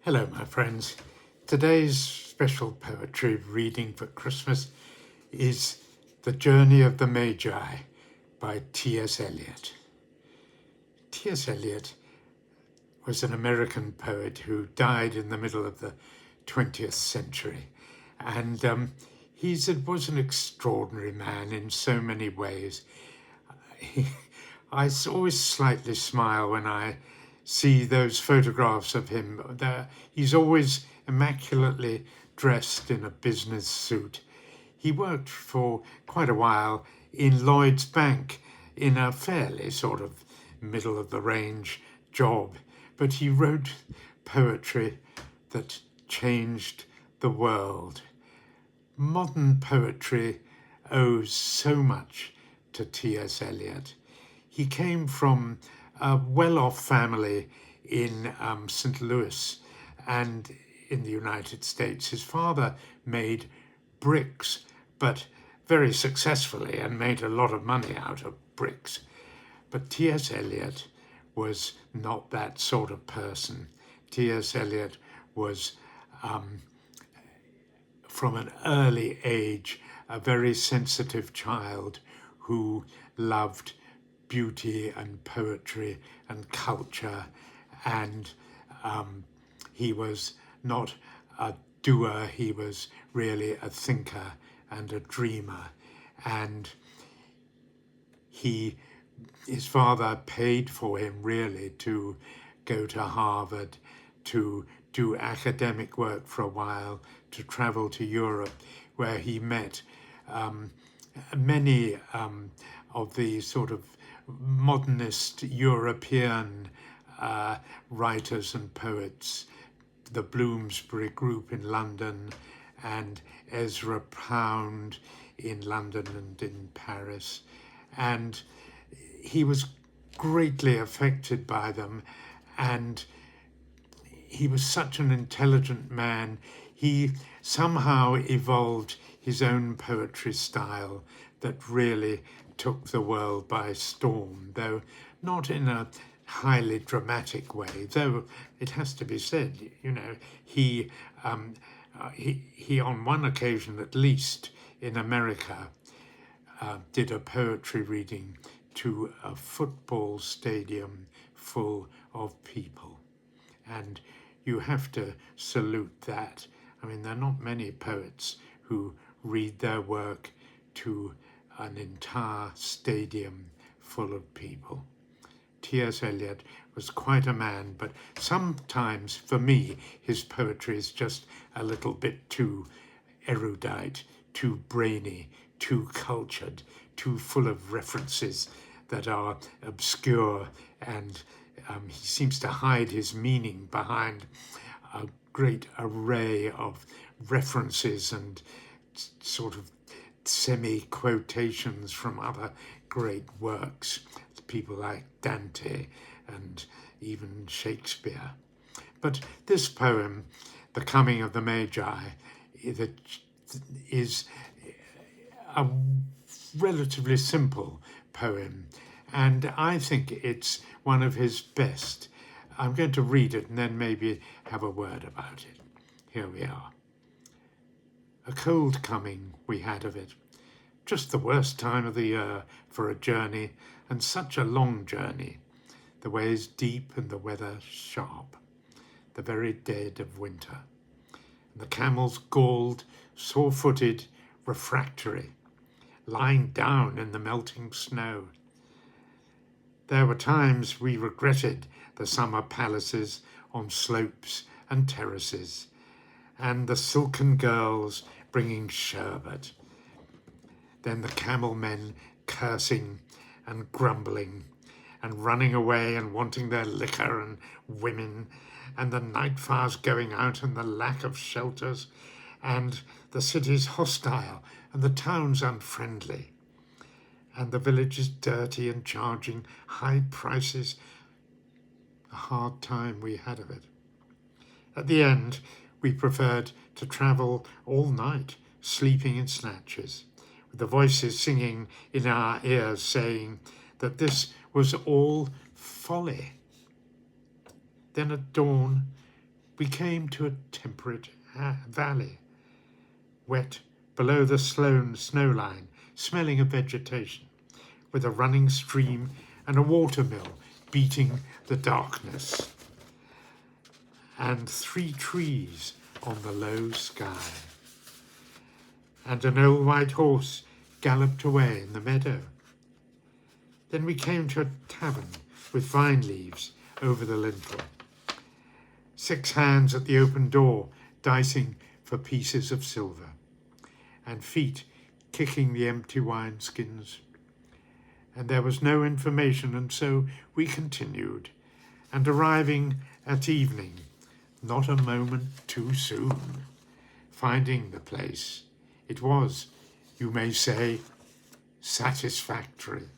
Hello, my friends. Today's special poetry reading for Christmas is The Journey of the Magi by T.S. Eliot. T.S. Eliot was an American poet who died in the middle of the 20th century. And he was an extraordinary man in so many ways. I always slightly smile when I see those photographs of him. He's always immaculately dressed in a business suit. He worked for quite a while in Lloyd's Bank in a fairly sort of middle of the range job, but he wrote poetry that changed the world. Modern poetry owes so much to T.S. Eliot. He came from a well-off family in St. Louis and in the United States. His father made bricks, but very successfully, and made a lot of money out of bricks. But T.S. Eliot was not that sort of person. T.S. Eliot was, from an early age, a very sensitive child who loved beauty and poetry and culture, and he was not a doer, he was really a thinker and a dreamer. And his father paid for him really to go to Harvard, to do academic work for a while, to travel to Europe, where he met many of the sort of modernist European writers and poets, the Bloomsbury Group in London and Ezra Pound in London and in Paris. And he was greatly affected by them, and he was such an intelligent man. He somehow evolved his own poetry style that really took the world by storm, though not in a highly dramatic way, though it has to be said, he on one occasion at least in America did a poetry reading to a football stadium full of people. And you have to salute that. I mean, there are not many poets who read their work to an entire stadium full of people. T.S. Eliot was quite a man, but sometimes, for me, his poetry is just a little bit too erudite, too brainy, too cultured, too full of references that are obscure, and he seems to hide his meaning behind a great array of references and sort of semi-quotations from other great works, people like Dante and even Shakespeare. But this poem, The Coming of the Magi, is a relatively simple poem, and I think it's one of his best. I'm going to read it and then maybe have a word about it. Here we are. A cold coming we had of it, just the worst time of the year for a journey, and such a long journey. The ways deep and the weather sharp, the very dead of winter. And the camels galled, sore-footed, refractory, lying down in the melting snow. There were times we regretted the summer palaces on slopes and terraces, and the silken girls bringing sherbet. Then the camel men cursing and grumbling and running away and wanting their liquor and women, and the night fires going out and the lack of shelters, and the cities hostile and the towns unfriendly, and the villages dirty and charging high prices. A hard time we had of it. At the end, we preferred to travel all night, sleeping in snatches, with the voices singing in our ears saying that this was all folly. Then at dawn, we came to a temperate valley, wet below the snow line, smelling of vegetation, with a running stream and a watermill beating the darkness, and 3 trees on the low sky. And an old white horse galloped away in the meadow. Then we came to a tavern with vine leaves over the lintel, 6 hands at the open door dicing for pieces of silver, and feet kicking the empty wineskins. And there was no information, and so we continued, and arriving at evening, not a moment too soon, finding the place. It was, you may say, satisfactory.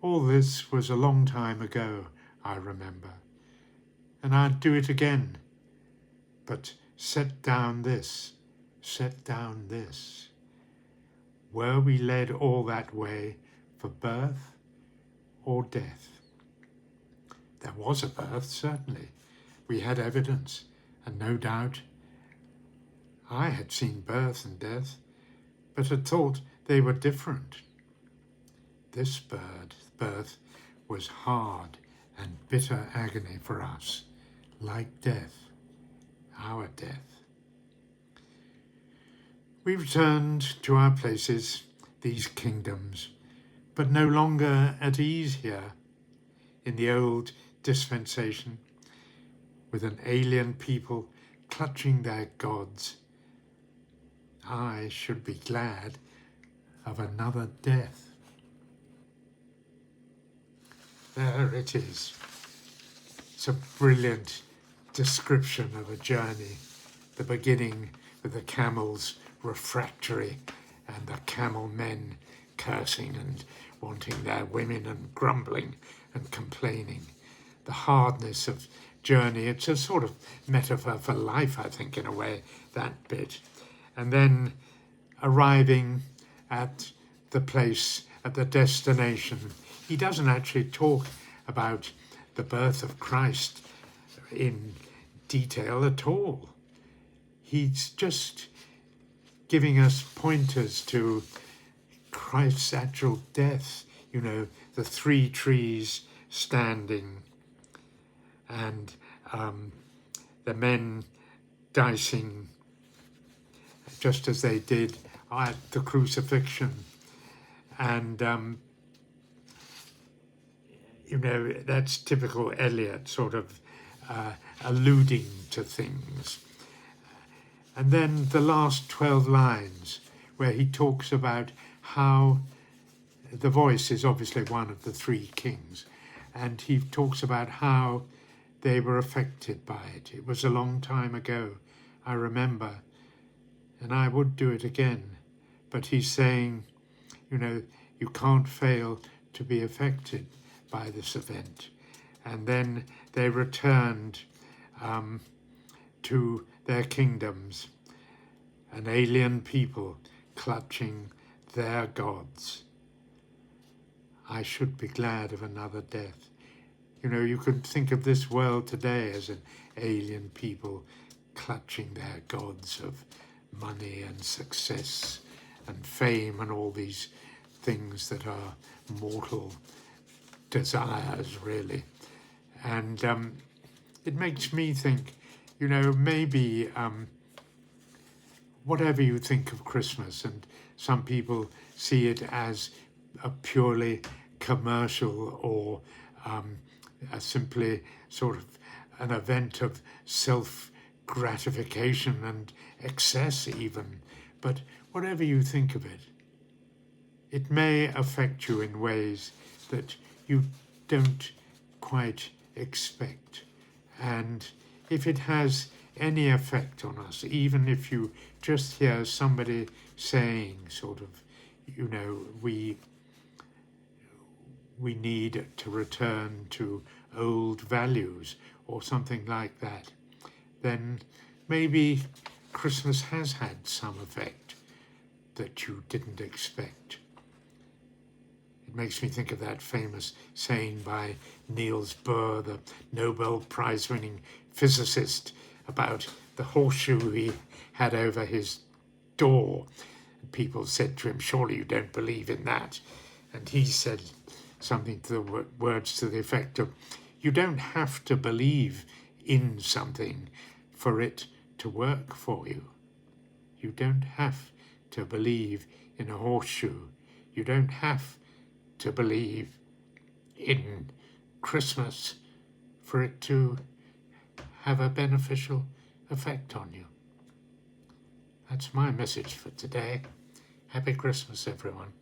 All this was a long time ago, I remember, and I'd do it again. But set down this. Were we led all that way for birth or death? There was a birth, certainly. We had evidence, and no doubt I had seen birth and death, but had thought they were different. This birth was hard and bitter agony for us, like death, our death. We returned to our places, these kingdoms, but no longer at ease here, in the old dispensation, with an alien people clutching their gods. I should be glad of another death. There it is. It's a brilliant description of a journey, the beginning with the camels refractory and the camel men cursing and wanting their women and grumbling and complaining. The hardness of journey, it's a sort of metaphor for life, I think, in a way, that bit. And then arriving at the place, at the destination. He doesn't actually talk about the birth of Christ in detail at all. He's just giving us pointers to Christ's actual death, the 3 trees standing, and the men dicing just as they did at the crucifixion. And, that's typical Eliot, sort of alluding to things. And then the last 12 lines, where he talks about how the voice is obviously one of the 3 kings, and he talks about how they were affected by it. It was a long time ago, I remember, and I would do it again. But he's saying, you can't fail to be affected by this event. And then they returned to their kingdoms, an alien people clutching their gods. I should be glad of another death. You could think of this world today as an alien people clutching their gods of money and success and fame and all these things that are mortal desires, really. And it makes me think, maybe whatever you think of Christmas, and some people see it as a purely commercial or simply sort of an event of self-gratification and excess even. But whatever you think of it, it may affect you in ways that you don't quite expect. And if it has any effect on us, even if you just hear somebody saying sort of, we need to return to old values or something like that, then maybe Christmas has had some effect that you didn't expect. It makes me think of that famous saying by Niels Bohr, the Nobel Prize-winning physicist, about the horseshoe he had over his door. And people said to him, surely you don't believe in that. And he said something to the words to the effect of, you don't have to believe in something for it to work for you. You don't have to believe in a horseshoe. You don't have to believe in Christmas for it to have a beneficial effect on you. That's my message for today. Happy Christmas, everyone.